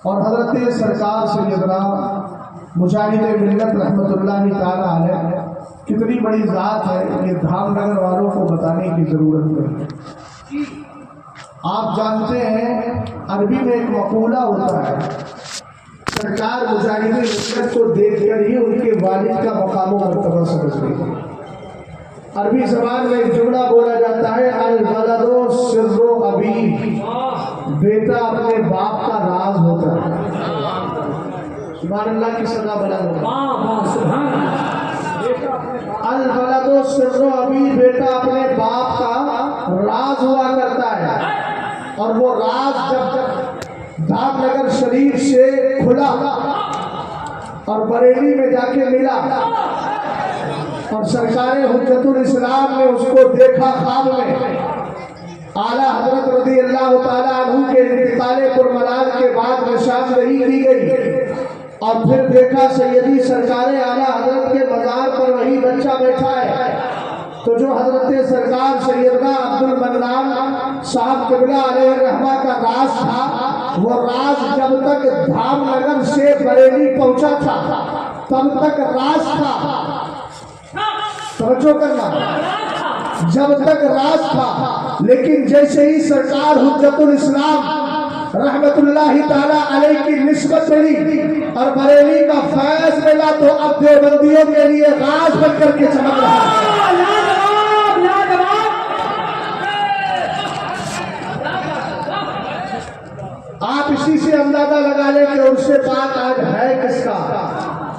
اور حضرت سرکار سیدنا مجاہد ملت رحمۃ اللہ تعالیٰ علیہ کتنی بڑی ذات ہے، یہ دھام نگر والوں کو بتانے کی ضرورت نہیں۔ آپ جانتے ہیں عربی میں ایک مقولہ ہوتا ہے، سرکار مجاہد ملت کو دیکھ کر ہی ان کے والد کا مقام و مرتبہ سمجھ گئی۔ عربی زبان میں ایک جملہ بولا جاتا ہے، الولد سر ابی، بیٹا اپنے باپ کا راز ہوتا ہے۔ سبحان اللہ کی صدا بلند ہو۔ الولد سر ابی، بیٹا اپنے باپ کا راز ہوا کرتا ہے، اور وہ راز جب دھام نگر شریف سے کھلا اور بریلی میں جا کے ملا اور سرکار حجت الاسلام نے اس کو دیکھا خواب میں، اعلیٰ حضرت رضی اللہ تعالیٰ عنہ کے انتقال پرمنال کے بعد نشاندہی کی گئی، اور پھر دیکھا سیدی سرکار اعلیٰ حضرت کے مزار پر وہی بچہ بیٹھا ہے۔ تو جو حضرت سرکار سیدنا عبد المنان صاحب قبلہ علیہ الرحمہ کا راز تھا، وہ راز جب تک دھام نگر سے بریلی پہنچا تھا تب تک راز تھا۔ توجہ کرنا، جب تک راز تھا، لیکن جیسے ہی سرکار حجت الاسلام رحمت اللہ تعالیٰ علیہ کی نسبت ملی اور بریلی کا فیض ملا، تو اب دیوبندیوں کے لیے راز بن کر کے چمک رہا ہے۔ آپ اسی سے اندازہ لگا لیں کہ عرص پاک آج ہے کس کا،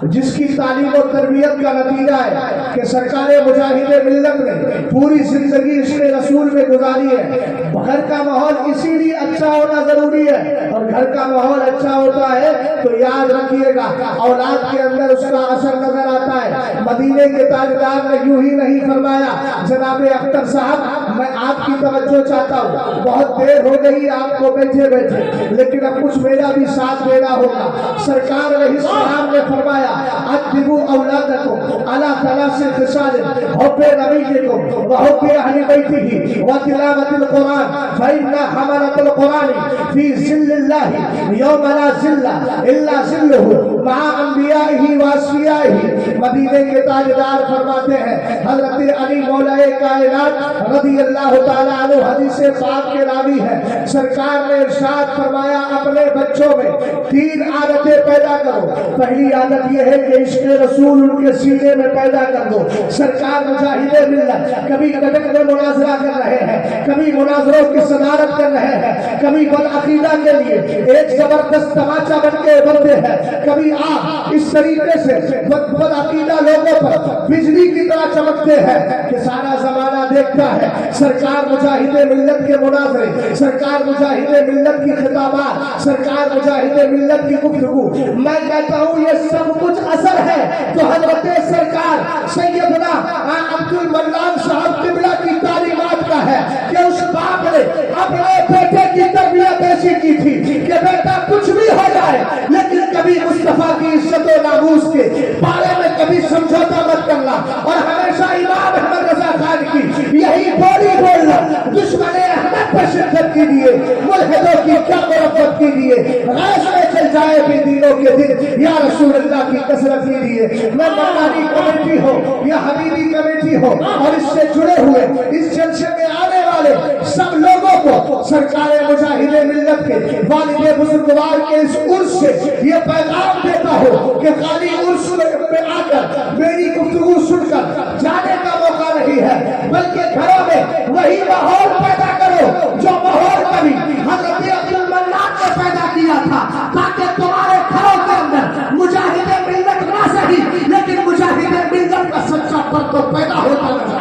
جس کی تعلیم و تربیت کا نتیجہ ہے کہ سرکار مجاہد ملت نے پوری زندگی عشق رسول میں گزاری ہے۔ گھر کا ماحول اسی لیے اچھا ہونا ضروری ہے، اور گھر کا ماحول اچھا ہوتا ہے تو یاد رکھیے گا اولاد کے اندر اس کا اثر نظر آتا ہے۔ مدینے کے تاجدار نے یوں ہی نہیں فرمایا، جناب اختر صاحب میں آپ کی توجہ چاہتا ہوں، بہت دیر ہو گئی آپ کو بیٹھے بیٹھے، لیکن اب کچھ میرا بھی ساتھ دینا ہوگا۔ سرکار علیہ السلام نے فرمایا، ادبوا اولادکم علی ثلاث خصال، حب نبیکم وحب اہل بیتہ وتلاوۃ القرآن فإن حملۃ القرآن فی ظل اللہ یوم لا ظل الا ظلہ مع انبیائہ واصفیائہ۔ مدینے کے تاجدار فرماتے ہیں، حضرت علی مولا کائنات رضی اللہ تعالیٰ عنہ حدیث پاک کے راوی ہے، سرکار نے ارشاد فرمایا اپنے بچوں میں 3 عادتیں پیدا کرو۔ پہلی عادت یہ ہے کہ عشق رسول ان کے سینے میں پیدا کر دو۔ سرکار مجاہد ملت کبھی کٹک میں مناظرہ کر رہے ہیں، کبھی مناظروں کی صدارت کر رہے ہیں، کبھی بالعقیدہ کے لیے ایک زبردست تماچا بن کے ابھرتے ہیں، کبھی آپ اس طریقے سے بالعقیدہ لوگوں پر بجلی کی طرح چمکتے ہیں کہ سارا زمانہ دیکھتا ہے سرکار مجاہد ملت کے مناظرے، سرکار مجاہد ملت کی خطابات، سرکار مجاہد ملت کی گفتگو۔ میں کہتا ہوں یہ سب کچھ اثر ہے تو حضرت سرکار سیدنا عبد المنان صاحب قبلہ کی تعلیمات کا ہے کہ اس باپ نے اپنے بیٹے کی تربیت ایسی کی تھی کہ بیٹا کچھ بھی ہو جائے لیکن کبھی مصطفیٰ کی عزت و ناموس کے بارے میں کبھی سمجھوتا مت کرنا، اور ہمیشہ امام احمد رضا خان کی یہی بولی بولنا، دشمن احمد پر شدت کیجیے، ملحدوں کی کیا مرفت کیجیے، غیظ میں چل جائے بھی دینوں کے دن، یا رسول اللہ کی کثرت کیجیے۔ میں مکانی کمیٹی ہو یا حبیبی کمیٹی ہو اور اس سے جڑے ہوئے اس جلسے میں آنے والے سب لوگوں کو سرکار مجاہد ملت کے والد بزرگوار کے اس عرس سے یہ پیغام دیتا ہوں کہ خالی عرس میں آ کر میری گفتگو سن کر جانے کا موقع نہیں ہے، بلکہ گھروں میں وہی ماحول پیدا کرو جو ماحول کبھی حضرت عبد المنان نے پیدا کیا تھا، تاکہ تمہارے گھروں کے اندر مجاہد ملت نہ صحیح لیکن مجاہد ملت کا سچا فرد تو پیدا ہوتا ہے۔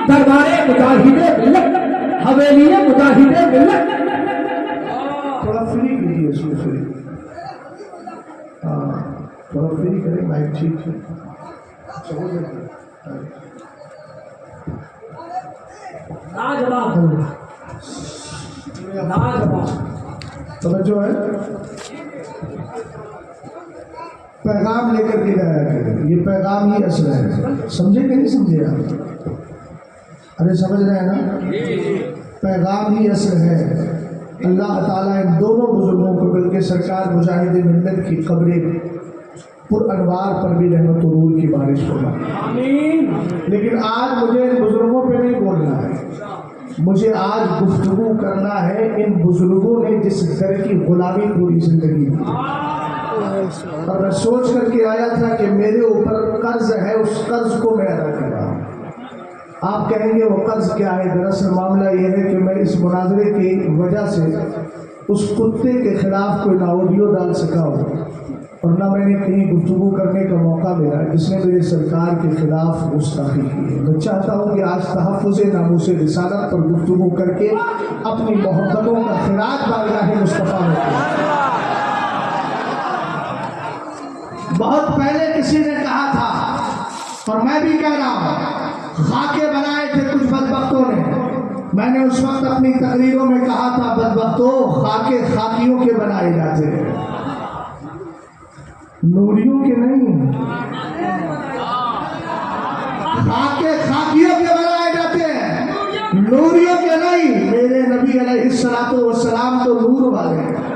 دربارے مجاہد ملت، حویلی مجاہد ملت، تھوڑا فری کیجیے اس میں، فری تھوڑا فری کریں مائک، ٹھیک ہے توجہ ہے۔ پیغام لے کر کے جایا کریں. یہ پیغام ہی اصل ہے. سمجھے کہ نہیں سمجھے آپ؟ ارے سمجھ رہے ہیں نا؟ پیغام ہی اصل ہے. اللہ تعالیٰ ان دونوں بزرگوں کو بلکہ سرکار مجاہد ملت کی قبر پر انوار پر بھی رحمت و نور کی بارش ہوگا. لیکن آج مجھے ان بزرگوں پہ نہیں بولنا ہے. مجھے آج گفتگو کرنا ہے ان بزرگوں نے جس در کی غلامی پوری زندگی کی. اور میں سوچ کر کے آیا تھا کہ میرے اوپر قرض ہے, اس قرض کو میں ادا کر رہا ہوں. آپ کہیں گے وہ قرض کیا ہے؟ دراصل معاملہ یہ ہے کہ میں اس مناظرے کی وجہ سے اس کتے کے خلاف کوئی نہ آڈیو ڈال سکا ہوں اور نہ میں نے کہیں گفتگو کرنے کا موقع ملا جس نے میرے سرکار کے خلاف گستاخی کی ہے. میں چاہتا ہوں کہ آج تحفظ ناموس رسالت پر گفتگو کر کے اپنی محبتوں کا خراج بارگاہ مصطفیٰ میں کروں. بہت پہلے کسی نے کہا تھا اور میں بھی کہہ رہا ہوں, خاکے بنائے تھے کچھ بدبختوں نے. میں نے اس وقت اپنی تقریروں میں کہا تھا بدبختوں, خاکے خاکیوں کے بنائے جاتے ہیں, نوریوں کے نہیں. خاکے خاکیوں کے بنائے جاتے ہیں, نوریوں کے نہیں. میرے نبی علیہ الصلوۃ والسلام تو نور والے ہیں.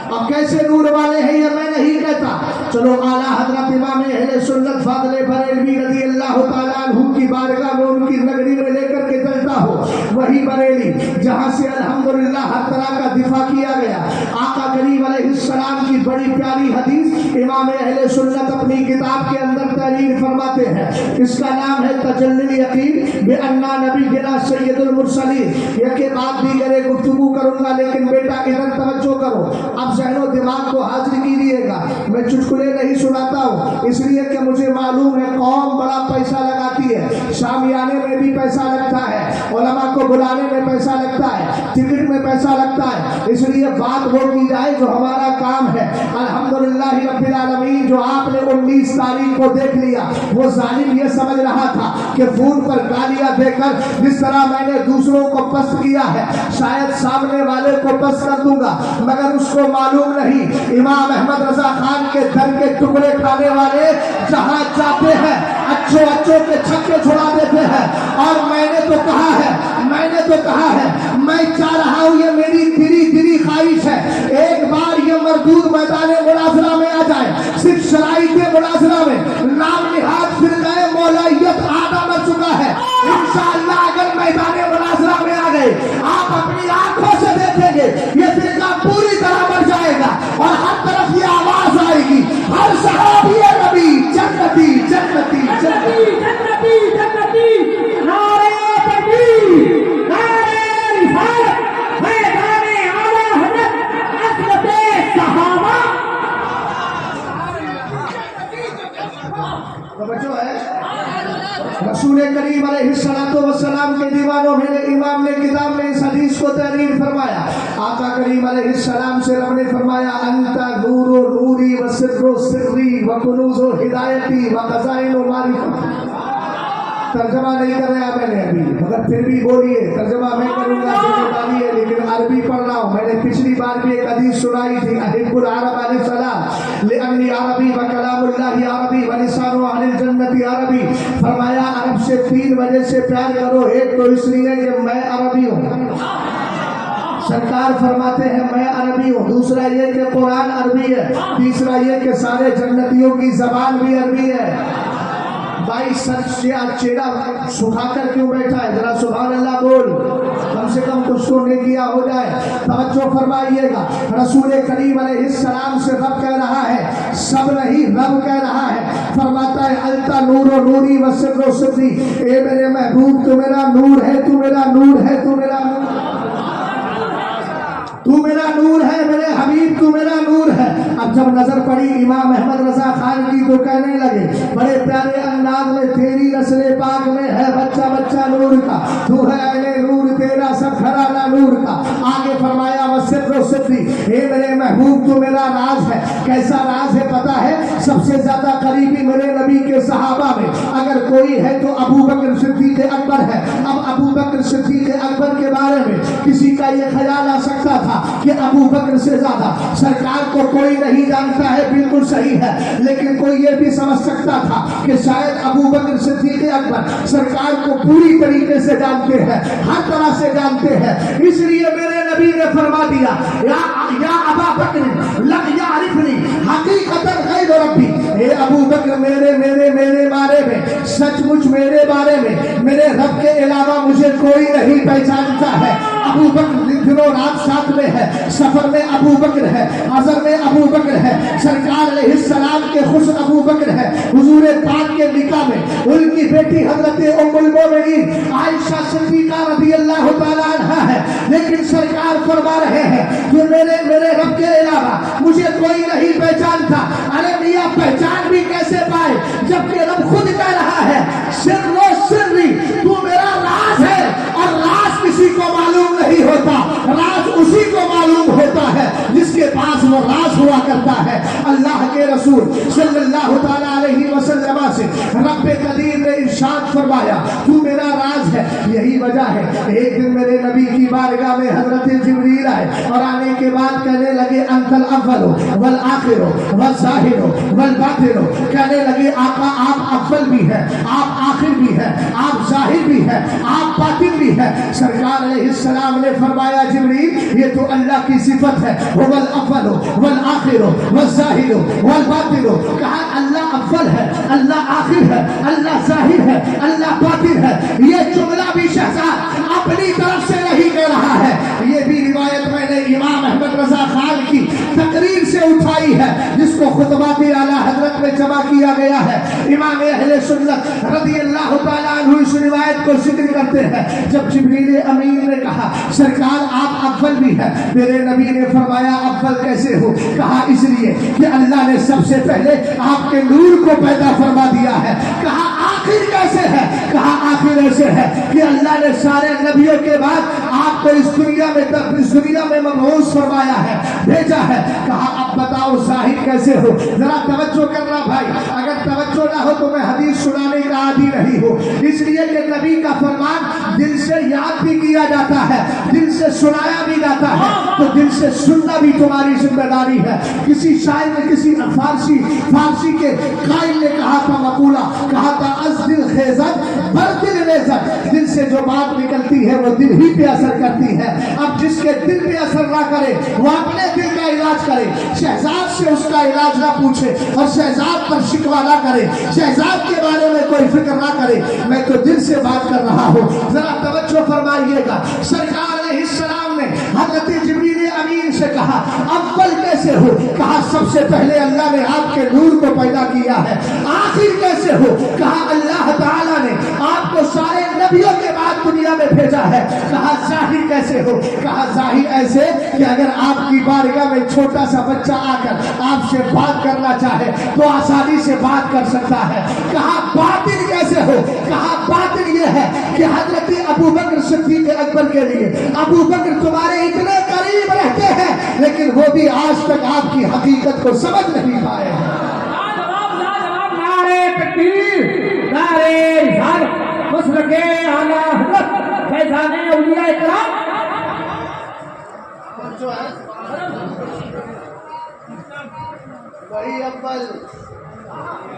اور کیسے نور والے ہیں یہ میں نہیں کہتا. چلو اعلیٰ حضرت امام اہل سنت فاضل بریلوی رضی اللہ تعالیٰ عنہ کی بارگاہ میں ان کی نگری میں لے کر کے چلتا ہو. وہی بریلی جہاں سے الحمدللہ ہر طرح کا دفاع کیا گیا. آقا کریم علیہ السلام کی بڑی پیاری حدیث امام اہل سنت اپنی کتاب کے اندر تحریر فرماتے ہیں. اس کا نام ہے تجلی الیقین بأننا نبینا سید المرسلین. یہ کے بعد دیگر گفتگو کروں گا, لیکن بیٹا ادھر توجہ کرو. اب ذہن و دماغ کو حاضر کیجیے گا. میں چٹکلے نہیں سناتا ہوں اس لیے کہ مجھے معلوم ہے قوم بڑا پیسہ لگاتی ہے. شامیانے میں بھی پیسہ لگتا ہے, علماء کو بلانے میں پیسہ لگتا ہے, ٹکٹ میں پیسہ لگتا ہے. اس لیے بات وہ کی جائے جو ہمارا کام ہے. الحمدللہ رب العالمین, جو آپ نے 19 تاریخ کو دیکھ لیا, وہ ظالم یہ سمجھ رہا تھا کہ فون پر گالیاں دے کر جس طرح میں نے دوسروں کو پست کیا ہے شاید سامنے والے کو پست کر دوں گا, مگر اس کو معلوم نہیں امام احمد رضا خان کے در کے ٹکڑے کھانے والے جہاں جاتے ہیں اچھوں کے چھکے چھڑا دیتے ہیں. اور میں نے تو کہا ہے میں چاہ رہا ہوں, یہ میری دلی خواہش ہے, ایک بار یہ مردود میدان مناظرہ میں آ جائے. صرف شرائط مناظرہ میں نام نہاد فرقہ مولویت آدھا مر چکا ہے. انشاءاللہ اگر میدان مناظرہ میں آ گئے آپ اپنی آنکھوں سے دیکھیں گے یہ فرقہ پوری طرح مر جائے گا اور ہر طرف یہ آواز آئے گی, ہر صحابی نبی جنتی جنتی جنتی جنتی جنتی. نعرہ تکبیر, نعرہ رسالت, میدان اعلیٰ حضرت عصمت صحابہ. توجہ ہے. رسول کریم علیہ الصلوۃ والسلام کے دیوانوں میں امام نے کتاب میں اس حدیث کو تحریر فرمایا. آقا کریم علیہ السلام سے رب نے فرمایا انت نور و نوری و سر و سری و کنوز و ہدایتی و خزائن و معرفت. ترجمہ نہیں کر رہا میں نے ابھی, مگر پھر بھی بولیے. ترجمہ میں کروں گا ذمہ داری ہے, لیکن عربی پڑھ رہا ہوں. میں نے پچھلی بار بھی ایک حدیث سنائی تھی, احب العرب علیہ السلام لانی عربی و کلام اللہ عربی و لسان اہل الجنت عربی. فرمایا عرب سے 3 وجہ سے پیار کرو. ایک تو اس لیے کہ میں عربی ہوں, سرکار فرماتے ہیں میں عربی ہوں. دوسرا یہ کہ قرآن عربی ہے. تیسرا یہ کہ سارے جنتیوں کی زبان بھی عربی ہے. بھائی سر سے چہرہ سکھا کر کیوں بیٹھا ہے؟ ذرا سبحان اللہ بول, کم سے کم کچھ تو نیکیاں ہو جائے. توجہ فرمائیے گا. رسول کریم علیہ السلام سے رب کہہ رہا ہے, سب نہیں رب کہہ رہا ہے. فرماتا ہے التا نور و نوری و سر و سری. اے میرے محبوب تو میرا نور ہے, تو میرا نور ہے, تو میرا تو میرا نور ہے, میرے حبیب تو میرا نور ہے. اب جب نظر پڑی امام احمد رضا خان کی تو کہنے لگے بڑے پیارے انداز میں, تیری نسل پاک میں ہے بچہ بچہ نور کا, تو ہے اہل نور, تیرا سب گھرانہ نور کا. آگے فرمایا وسر و سری, اے میرے محبوب تو میرا راز ہے. کیسا راز ہے پتا ہے؟ سب سے زیادہ قریبی میرے نبی کے صحابہ میں اگر کوئی ہے تو ابو بکر صدیق اکبر ہے. اب ابو بکر صدیق اکبر کے بارے میں کسی کا یہ خیال آ سکتا تھا کہ ابو بکر سے زیادہ سرکار کو کوئی نہیں جانتا ہے، بالکل صحیح ہے، لیکن کوئی یہ بھی سمجھ سکتا تھا کہ شاید ابو بکر صدیق اکبر سرکار کو پوری طریقے سے جانتے ہیں، ہر طرح سے جانتے ہیں۔ اس لیے میرے نبی نے فرما دیا یا ابا بکر لم یعرفنی حقیقتا غیر ربی، اے ابو بکر میرے بارے میں، سچ مچ میرے بارے میں میرے رب کے علاوہ مجھے کوئی نہیں پہچانتا ہے۔ ابو بکر دنوں رات ساتھ میں ہے، سفر میں ابو بکر ہے، حضر میں ابو بکر ہے، سرکار علیہ السلام کے خوش ابو بکر ہے، حضور پاک کے نکاح میں ان کی بیٹی حضرت ام المومنین عائشہ صدیقہ رضی اللہ تعالیٰ عنہا ہے، لیکن سرکار فرما رہے ہیں کہ میرے رب کے علاوہ مجھے کوئی نہیں پہچانتا۔ ارے میاں پہچان بھی کیسے پائے جبکہ رب خود کہہ رہا ہے سر و سری، تو میرا راز ہے، اور راز کسی کو معلوم نہیں ہوتا، راز اسی کو معلوم ہوتا ہے جس کے پاس وہ راز ہوا کرتا ہے۔ اللہ کے رسول صلی اللہ تعالیٰ علیہ وسلم سے رب قدیر نے ارشاد فرمایا تو میرا راز ہے۔ یہی وجہ ہے ایک دن میرے نبی کی بارگاہ میں حضرت جبریل آئے اور آنے کے بعد کہنے لگے انت الاول والآخر والظاہر والباطن، کہنے لگے آقا آپ اول بھی ہے، آپ آخر بھی ہے، آپ ظاہر بھی ہے، آپ باطن بھی ہے۔ سرکار علیہ السلام نے فرمایا جبریل یہ تو اللہ کی صفت ہے، هو الاول والآخر والظاہر والباطن، کہا اللہ اول ہے، اللہ آخر ہے، اللہ ظاہر ہے، اللہ باطن ہے۔ یہ جملہ بھی شہزاد اپنی طرف سے نہیں کہہ رہا ہے، یہ بھی روایت میں نے امام احمد رضا خان کی تقریر سے اٹھائی ہے جس کو خطبات اعلیٰ حضرت میں جمع کیا گیا ہے۔ امام اہل سنت رضی اللہ تعالیٰ عنہ اس روایت کو ذکر کرتے ہیں جب جبریل امین نے کہا سرکار آپ اول بھی ہے، میرے نبی نے فرمایا اول کیسے ہو؟ کہا اس لیے کہ اللہ نے سب سے پہلے آپ کے نور کو پیدا فرما دیا ہے۔ کہا آخر کیسے ہے؟ کہا آخر ایسے ہے کہ اللہ نے سارے نبیوں کے بعد آپ کو اس دنیا میں مبعوث فرمایا ہے، بھیجا ہے۔ کہا اب بتاؤ ظاہر کیسے ہو؟ ذرا توجہ کرنا بھائی، اگر توجہ نہ ہو تو میں حدیث سنانے کا عادی نہیں ہوں، اس لیے کہ نبی کا فرمان دل سے یاد بھی کیا جاتا ہے، دل سے سنایا بھی جاتا ہے، تو دل سے سننا بھی تمہاری ذمہ داری ہے۔ کسی شاعر نے کسی فارسی کے قائل نے کہا تھا مقولہ، کہا تھا از دل خیزت بر دل ریزت، دل سے جو بات نکلتی ہے وہ دل ہی پہ اثر کرتی ہے۔ اب جس کے دل پہ اثر نہ کرے وہ اپنے دل کا علاج کرے، شہزاد سے اس کا علاج نہ پوچھے اور شہزاد پر شکوہ نہ کرے، شہزاد کے بارے میں کوئی فکر نہ کرے، میں تو دل سے بات کر رہا ہوں۔ ذرا توجہ فرمائیے گا، سرکار علیہ السلام نے حضرت جبریل امین سے کہا اول کیسے ہو؟ کہا سب سے پہلے اللہ نے آپ کے نور کو پیدا کیا ہے۔ آخر کیسے ہو؟ کہا اللہ تعالیٰ نے آپ کو سارے نبیوں کے بعد دنیا میں بھیجا ہے۔ کہا ظاہر کیسے ہو؟ کہا ظاہر ایسے کہ اگر آپ کی بارگاہ میں چھوٹا سا بچہ آ کر آپ سے بات کرنا چاہے تو آسانی سے بات کر سکتا ہے۔ کہا باطن کیسے ہو؟ کہا باطن یہ ہے کہ حضرت ابو بکر صدیق اکبر کے لیے ابو بکر تمہارے اتنے قریب رہتے ہیں لیکن وہ بھی آج تک آپ کی حقیقت کو سمجھ نہیں پائے ہیں۔ نعرے تکبیر، نعرے رسالت، مسلک اعلیٰ حضرت فیضان اولیاء کرام۔ وہی اول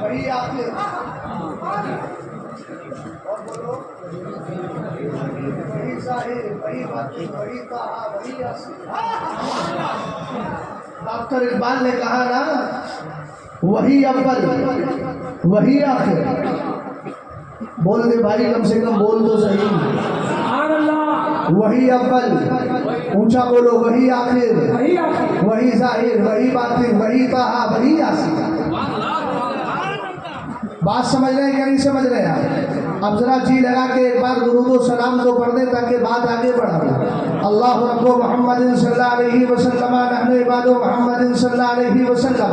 وہی آخر، اور بولو وہی ظاہر وہی باطن وہی طہا وہی یاسین۔ ڈاکٹر اقبال نے کہا نا وہی اول وہی آخر، بول دے بھائی کم سے کم بول تو صحیح، سبحان اللہ، وہی اول اونچا بولو، وہی آخر وہی ظاہر وہی باطن وہی طہا وہی یاسین۔ بات سمجھ رہے ہیں کہ نہیں سمجھ رہے ہیں؟ اب ذرا جی لگا کے ایک بار درود و سلام تو پڑھ دیں تاکہ بات آگے بڑھے۔ اللہ رب محمد صلی اللہ علیہ وسلم نحن عباد محمد صلی اللہ علیہ وسلم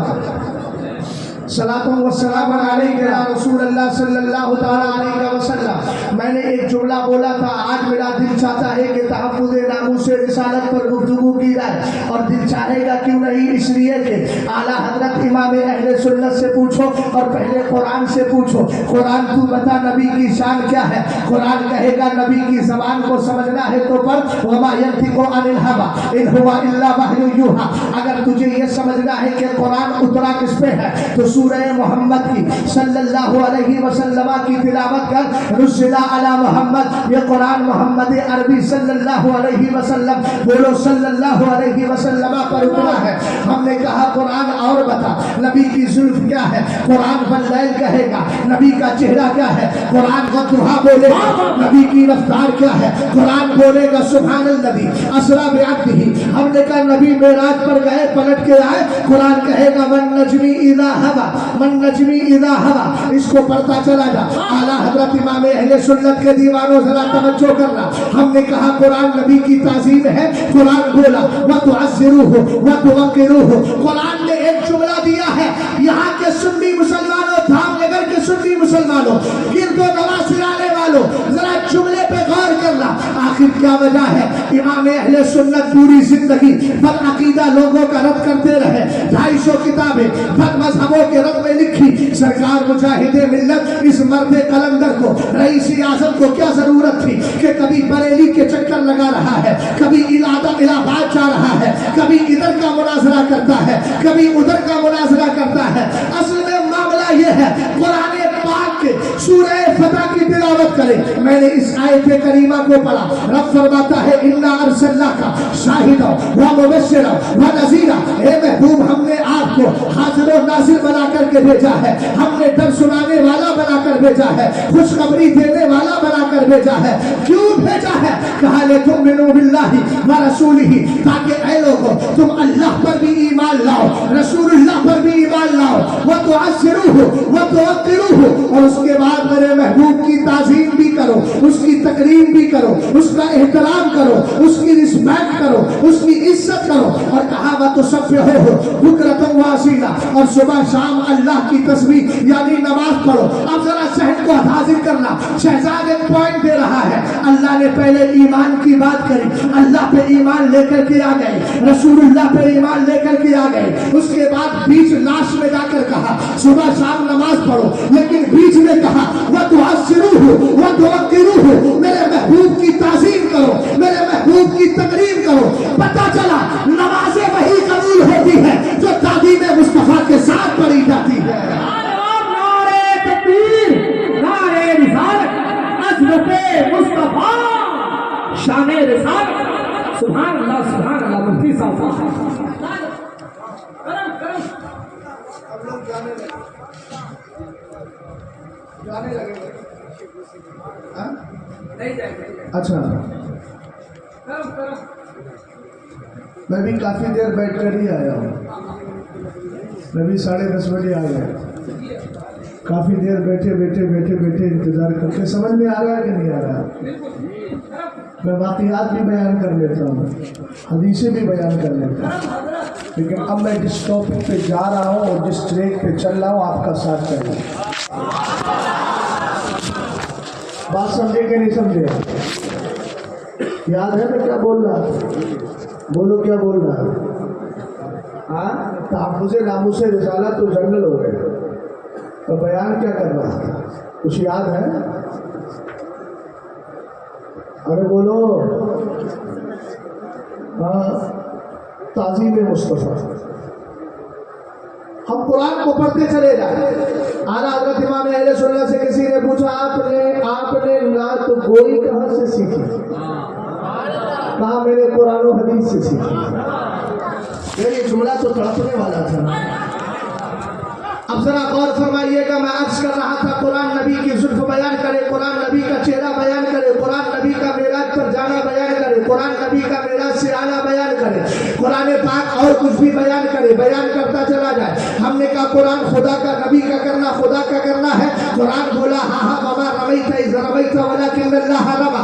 صلاۃ و سلام علیک یا رسول اللہ صلی اللہ تعالی علیہ وسلم۔ میں نے ایک جملہ بولا تھا، آج میرا دل چاہتا ہے کہ تحفظ ناموس رسالت پر گفتگو کی جائے، اور دل چاہے گا کیوں نہیں، اس لیے کہ اعلیٰ حضرت امام اہل سنت سے پوچھو اور پہلے قرآن سے پوچھو، قرآن تو بتا نبی کی شان کیا ہے؟ قرآن کہے گا نبی کی زبان کو سمجھنا ہے تو پڑھ، وما ينطق عن الهوى ان هو الا وحی یوحى۔ اگر تجھے یہ سمجھنا ہے کہ قرآن اترا کس پہ ہے تو سورہ محمد کی صلی اللہ علیہ وسلم کی تلاوت کر، نزل علی محمد، یہ قرآن محمد عربی صلی اللہ علیہ وسلم، بولو صلی اللہ علیہ وسلم پر اترا ہے۔ ہم نے کہا قرآن اور بتا، نبی کی زلف کیا ہے؟ قرآن واللیل کہے گا، نبی کا چہرہ کیا ہے؟ قرآن والضحیٰ بولے گا، نبی کی رفتار کیا ہے؟ قرآن بولے گا سبحان الذی اسریٰ بعبدہ۔ ہم نے کہا نبی معراج پر گئے پلٹ کے آئے، قرآن کہے گا والنجم اذا ھوی، والنجم اذا ھوی، اس کو پڑھتا چلا جا۔ اعلیٰ حضرت امام اہل سنت کے دیوانوں ذرا توجہ کرنا، ہم نے کہا قرآن نبی کی تعظیم ہے، قرآن بولا وَتُعَزِّرُوهُ وَتُوَقِّرُوهُ۔ قرآن نے ایک جملہ دیا ہے، یہاں کے سنی مسلمانوں، دھام نگر کے سنی مسلمانوں، گرد و نواصر آنے والوں، ذرا جملے پہ غور کرنا، آخر کیا وجہ ہے؟ امام اہل سنت پوری زندگی بد عقیدہ لوگوں کا رد کرتے رہے، 250 کتابیں بد مذہبوں کے رد میں لکھی۔ سرکار مجاہد ملت اس مرد قلندر کو، رئیس اعظم کو کیا ضرورت تھی کہ کبھی بریلی کے چکر لگا رہا ہے، کبھی الہ آباد جا رہا ہے، کبھی ادھر کا مناظرہ کرتا ہے، کبھی ادھر کا مناظرہ کرتا ہے۔ اصل میں معاملہ یہ ہے، قرآن پاک کے سورہ فتح کی تلاوت کرے۔ میں نے اس آیت کریمہ کو پڑھا، رب فرماتا ہے انا ارسلناک شاہدا و مبشرا و نذیرا، اے محبوب ہم نے آپ کو حاضر و ناظر بنا کر کے بھیجا ہے، ہم نے ڈر سنانے والا بنا کر بھیجا ہے، خوشخبری دینے والا بنا کر بھیجا ہے۔ کیوں بھیجا ہے؟ کہا لتؤمنوا باللہ و رسولہ، تاکہ اے لوگوں تم اللہ پر بھی ایمان لاؤ، رسول اللہ پر بھی ایمان لاؤ، وتعزروہ وتوقروہ، اور اس کے بعد میرے محبوب کی تعظیم بھی کرو، اس کی تکریم بھی کرو، اس کا احترام کرو، اس کی رسپیکٹ کرو، اس کی عزت کرو۔ اور کہا وتسبحوہ بکرۃ واسیلا، اور صبح شام اللہ کی تسبیح یعنی نماز پڑھو۔ اب ذرا ذہن کو حاضر کرنا، شہزاد ایک پوائنٹ دے رہا ہے، اللہ نے پہلے ایمان کی بات کری، اللہ پہ ایمان لے کر کے آ گئے، رسول اللہ پہ ایمان لے کر کے آ گئے، اس کے بعد بیچ لاش میں جا کر کہا صبح شام نماز پڑھو، لیکن بیچ میں کہا وَتُعَزِّرُوهُ وَتُوَقِّرُوهُ، میرے محبوب کی تعظیم کرو، میرے محبوب کی تکریم کرو۔ پتہ چلا نمازیں وہی قبول ہوتی ہے جو تعظیم مصطفیٰ کے ساتھ پڑھی جاتی ہے۔ نعرہ تکبیر، نعرہ رسالت، عظمت مصطفیٰ، شان رسالت، سبحان اللہ سبحان اللہ۔ مفتی صاحب جانے لگے اچھا، میں بھی کافی دیر بیٹھ کر ہی آیا ہوں، میں بھی 10:30 بجے آیا، کافی دیر بیٹھے انتظار کر کے، سمجھ میں آ رہا ہے کہ نہیں آ رہا؟ میں واقعات بھی بیان کر لیتا ہوں، حدیثیں بھی بیان کر لیتا ہوں، لیکن اب میں جس ٹاپک پہ جا رہا ہوں اور جس ٹریک پہ چل رہا ہوں آپ کا ساتھ چاہیے۔ بات سمجھے کہ نہیں سمجھے؟ یاد ہے میں کیا بول رہا؟ بولو کیا بول رہا؟ ہاں، تحفظ ناموس رسالت تو جنگل ہو گئے، تو بیان کیا کر رہا تھا؟ کچھ یاد ہے؟ ارے بولو۔ ہاں، تعظیم مصطفیٰ۔ ہم قرآن کو پڑھتے چلے جائیں۔ اعلیٰ حضرت امام اہل سنت سے کسی نے پوچھا آپ نے نعت گوئی کہاں سے سیکھی؟ کہا میں نے قرآن و حدیث سے سیکھی۔ یہ جملہ تو تڑپنے والا تھا۔ اب ذرا غور فرمائیے گا، میں عرض کر رہا تھا قرآن نبی کی زلف بیان کرے، قرآن نبی کا چہرہ بیان کرے، قرآن نبی کا معراج پر جانا بیان کرے، قرآن نبی کا معراج سے آنا بیان کرے، قرآن پاک اور کچھ بھی بیان کرے، بیان کرتا چلا جائے۔ ہم نے کہا قرآن خدا کا، نبی کا کرنا خدا کا کرنا ہے۔ قرآن بولا ہاں وما رمیت اذ رمیت ولکن اللہ رمی۔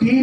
3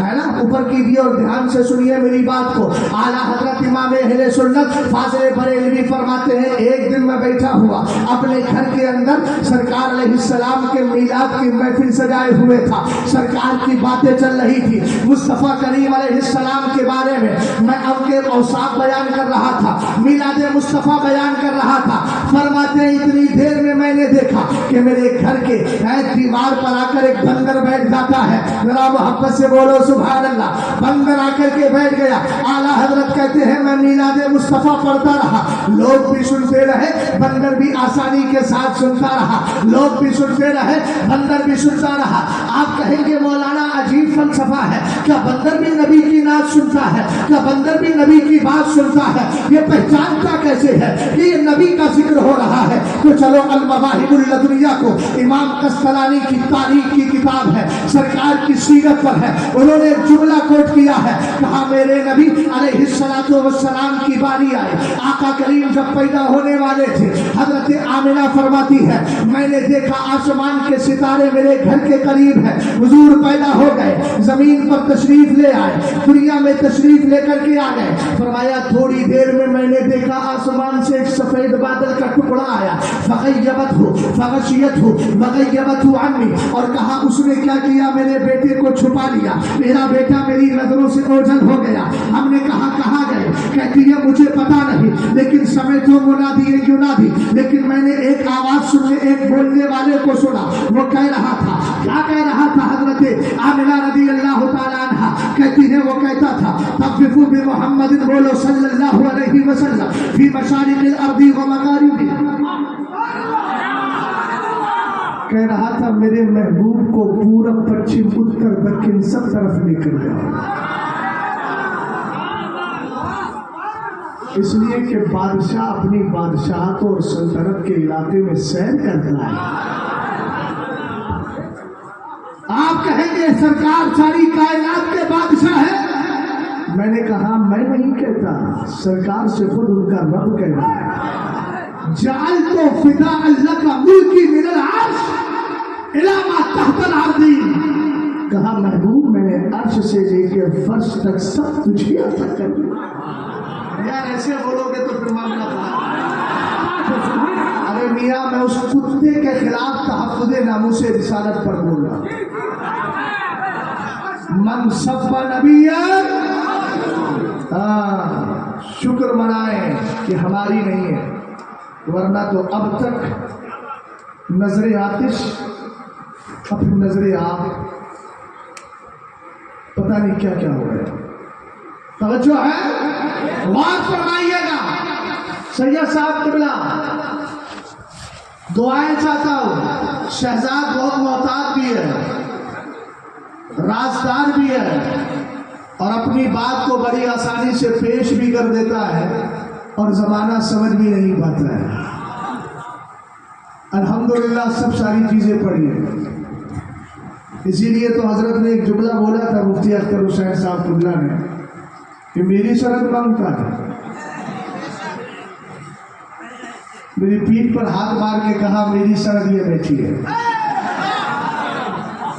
ہے نا. اوپر کیجیے اور دھیان سے سنیے میری بات کو. اعلیٰ حضرت امام اہل سنت فاضل بریلوی فرماتے ہیں ایک دن میں بیٹھا ہوا اپنے گھر کے اندر سرکار علیہ السلام کے میلاد کی محفل سجائے ہوئے تھا. سرکار کی باتیں چل رہی تھی. مصطفیٰ کریم علیہ السلام کے بارے میں اب کے اوصاف بیان کر رہا تھا, میلاد مصطفیٰ بیان کر رہا تھا. فرماتے ہیں اتنی دیر میں میں نے دیکھا کہ میرے گھر کے دیوار پر آ کر ایک بندر بیٹھ جاتا ہے. ذرا محبت سے بولو سبحان اللہ. بندر آ کر کے بیٹھ گیا. اعلیٰ حضرت کہتے ہیں میں میلاد مصطفیٰ پڑھتا رہا, لوگ بھی سنتے رہے, بندر بھی آسانی کے ساتھ سنتا رہا. لوگ بھی سنتے رہے, بندر بھی سنتا رہا. آپ کہیں گے مولانا عجیب فلسفہ ہے, کیا بندر بھی نبی کی نعت سنتا ہے؟ کیا بندر بھی نبی کی بات سنتا ہے؟ یہ پہچانتا کیسے ہے کہ یہ نبی کا ذکر ہو رہا ہے؟ تو چلو المواہب اللدنیہ کو امام قسطلانی کی تاریخ کی کتاب ہے, سرکار کی سیرت پر ہے. انہوں نے ایک جملہ کوٹ کیا ہے, کہا میرے نبی علیہ السلام کی باری آئی. آقا کریم جب پیدا ہونے والے تھے, حضرت آمنہ فرماتی ہے میں نے دیکھا آسمان کے ستارے میرے گھر کے قریب ہیں. حضور پیدا ہو گئے, زمین پر تشریف لے آئے, دنیا میں تشریف لے کر کے آ گئے. فرمایا تھوڑی دیر میں نے دیکھا آسمان سے ایک سفید بادل کا ٹکڑا آیا. فغیبت ہو فغشیت ہو وغیبت ہو عنی, اور کہا اس نے کیا کیا, میرے بیٹے کو چھپا لیا, میرا بیٹا میری نظروں سے اوجھل ہو گیا. ہم نے کہا کہاں گئے؟ کہتی ہے مجھے پتا نہیں, لیکن سمجھو منادی ینادی, لیکن میں نے ایک آواز سنی, ایک بولنے والے کو سنا. وہ کہہ رہا تھا, کیا کہہ رہا تھا؟ حضرت آمنہ رضی اللہ تعالیٰ عنہ کہتی ہے وہ کہتا تھا تقفوا بمحمد, بولو صلی اللہ علیہ وسلم, فی مشارق الارض و مغاربها. کہہ رہا تھا میرے محبوب کو پورب پچھم اتر دکن سب طرف لے کر جاؤ, اس لیے کہ بادشاہ اپنی بادشاہت اور سلطنت کے علاقے میں سیر کرتا ہے. آپ کہیں گے سرکار ساری کائنات کے بادشاہ ہے. میں نے کہا میں نہیں کہتا, سرکار سے خود ان کا رب کہہ رہا ہے. جعلت فداء لک ملکی من العرش الی ما تحت الارض. کہا محبوب میں نے عرش سے لے کے فرش تک سب تجھے عطا کر دیا. یار ایسے بولو گے تو پھر معاملہ ارے میاں میں اس کتے کے خلاف تحفظ ناموس رسالت پر بول رہا ہوں. من سب نبی, شکر منائیں کہ ہماری نہیں ہے, ورنہ تو اب تک نظر آتش اب نظر آب پتہ نہیں کیا کیا ہو رہا ہے. توجہ ہے, غور فرمائیے گا. سید صاحب قبلہ دعائیں چاہتا ہوں. شہزاد بہت محتاط بھی ہے, رازدار بھی ہے, اور اپنی بات کو بڑی آسانی سے پیش بھی کر دیتا ہے, اور زمانہ سمجھ بھی نہیں پاتا ہے. الحمدللہ سب ساری چیزیں پڑھی ہیں. اسی لیے تو حضرت نے ایک جملہ بولا تھا مفتی اختر حسین صاحب قبلہ نے کہ میری سند مانگتا ہے. میری پیٹھ پر ہاتھ مار کے کہا میری سند یہ بیٹھی ہے,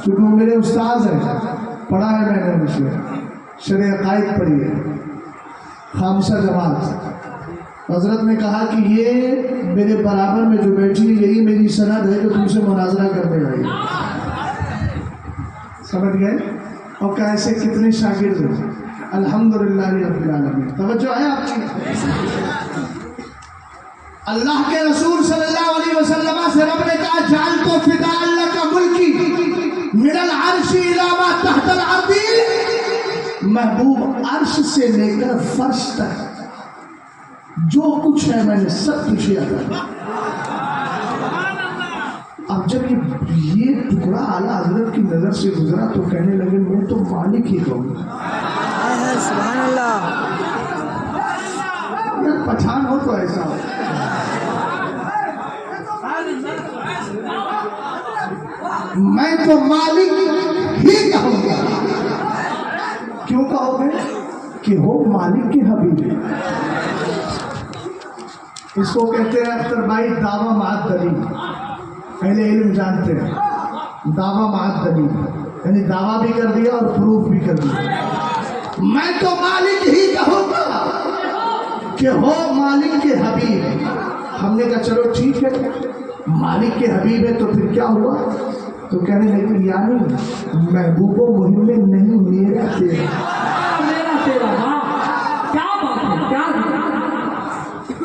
کیونکہ وہ میرے استاذ ہیں, پڑھا ہے میں نے مجھ سے, شرع عقائد پڑھی ہے, خامسہ جماعت. حضرت نے کہا کہ یہ میرے برابر میں جو بیٹھی ہے یہی میری سند ہے جو تم سے مناظرہ کرنے آئی. سمجھ گئے؟ اور کیسے کتنے شاگرد ہیں. الحمدللہ رب العالمین. توجہ ہے آپ کی؟ اللہ کے رسول صلی اللہ علیہ وسلم سے رب نے کہا جعلت فداء لک ملکی من العرش الی ما تحت الارض. محبوب عرش سے لے کر فرش تک جو کچھ ہے میں نے سب کچھ کیا. اب جب یہ ٹکڑا اعلیٰ حضرت کی نظر سے گزرا تو کہنے لگے میں تو مالک ہی کہوں. سبحان اللہ. پٹھان ہو تو ایسا ہو. میں تو مالک ہی کہوں گا. کیوں کہو گے؟ کہ ہو مالک کے حبیب. اس کو کہتے ہیں اختر بھائی دعویٰ معد دلیل. پہلے علم جانتے ہیں, دعویٰ معد دلیل. یعنی دعویٰ بھی کر دیا اور پروف بھی کر دیا. میں تو مالک ہی کہوں گا کہ ہو مالک کے حبیب. ہم نے کہا چلو ٹھیک ہے مالک کے حبیب ہے تو پھر کیا ہوا؟ تو کہنے لگے یعنی محبوب و مہم میں نہیں میرا تیرا. میرا تیرا کیا بات ہے کیا.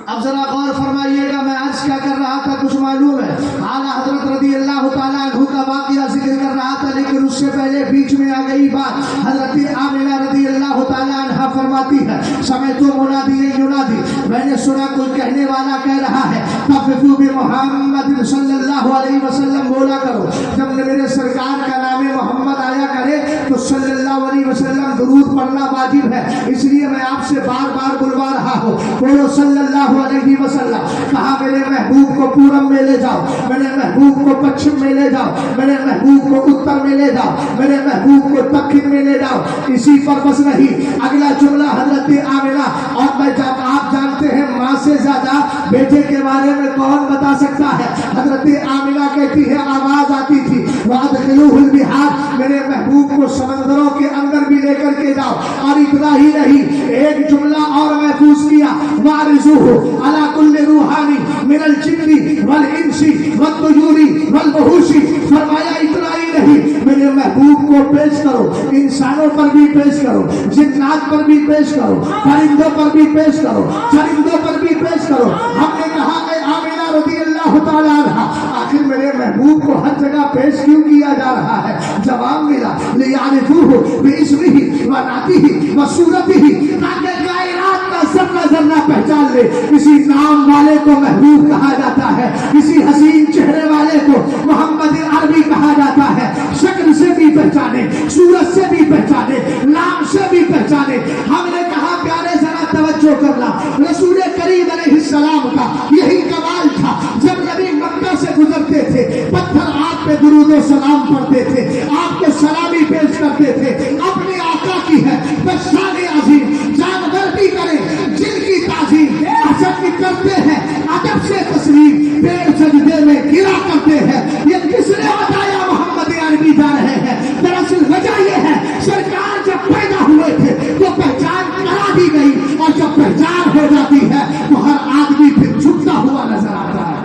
اب ذرا غور فرمائیے گا میں عرض کیا کر رہا تھا کچھ معلوم ہے. اعلیٰ حضرت رضی اللہ تعالیٰ عنہ کا واقعہ ذکر کر رہا تھا لیکن اس سے پہلے بیچ میں آ گئی بات. حضرت آمنہ رضی اللہ تعالیٰ عنہ فرماتی ہے سمعت منادی ینادی میں نے سنا کوئی کہنے والا کہہ رہا ہے طففوا بمحمد صلی اللہ علیہ وسلم بولا کرو. جب میرے سرکار کا نام محمد آیا کرے تو صلی اللہ علیہ وسلم درود پڑھنا واجب ہے. اس لیے میں آپ سے بار بار بلوا رہا ہوں بولو صلی اللہ علیہ وسلم. کہا میرے محبوب کو پورم میں لے جاؤ, میرے محبوب کو پچھم میں لے جاؤ, میرے محبوب کو اتر میں لے جاؤ, میرے محبوب کو دکن میں لے جاؤ. اسی پر بس نہیں اگلا جملہ حضرت آمنہ اور میں جب آپ جانتے ہیں ماں سے زیادہ بیٹے کے بارے میں کون بتا سکتا ہے. حضرت آمنہ کہتی ہے آواز آتی تھی وَأَدْخِلُوهُ الْبِحَارَ میرے محبوب کو سمندروں کے اندر بھی لے کر کے جاؤ. اور اتنا ہی نہیں ایک جملہ اور محفوظ کیا وَارِزُوهُ عَلَى كُلِّ روحانی من الجن والانس والطیور والوحوش. فرمایا اتنا ہی نہیں میرے محبوب کو پیش کرو انسانوں پر بھی پیش کرو, جنات پر بھی پیش کرو, پرندوں پر بھی پیش کرو, چرندوں پر بھی پیش کرو. ہم نے کہا اے آمنہ رضی اللہ تعالیٰ عنہ آخر میرے محبوب کو ہر جگہ پیش کیوں کیا جا رہا ہے؟ جواب ملا لِيَعْرِفُوهُ بِاسْمِهِ وَنَعْتِهِ وَصُورَتِهِ تاکہ کائنات کا ذرہ ذرہ پہچان لے. کسی نام والے کو محبوب کہا جاتا ہے, کسی حسین چہرے والے کو محمد عربی کہا جاتا ہے. شکل سے بھی پہچانے, صورت سے بھی پہچانے, نام سے بھی پہچانے. ہم نے کہا پیارے ذرا توجہ کرنا رسول کریم علیہ السلام کا یہی کمال تھا. جب نبی مکہ سے گزرتے تھے پتھر آپ پہ درود و سلام پڑھتے تھے, آپ کو سلامی پیش کرتے تھے. اپنے آقا کی ہے بس شان عظیم, جانور بھی کریں جن کی تعظیم عجب کرتے ہیں ادب سے تسلیم پیر سجدے میں گرا کرتے ہیں. یہ کس نے بتایا محمد عربی جا رہے ہیں؟ دراصل وجہ یہ ہے سرکار جب پیدا ہوئے تھے تو پہچان کرا دی گئی اور جب پہچان ہو جاتی ہے تو ہر آدمی پھر جھکتا ہوا نظر آتا ہے.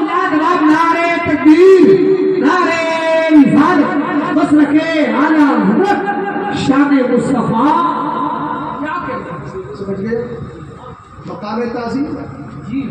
لاجواب نعرے تکبیر نعرے رسالت مسلک اعلیٰ حضرت شان مصطفیٰ. کیا کہتے ہیں سمجھ گئے مقام تعظیم. جی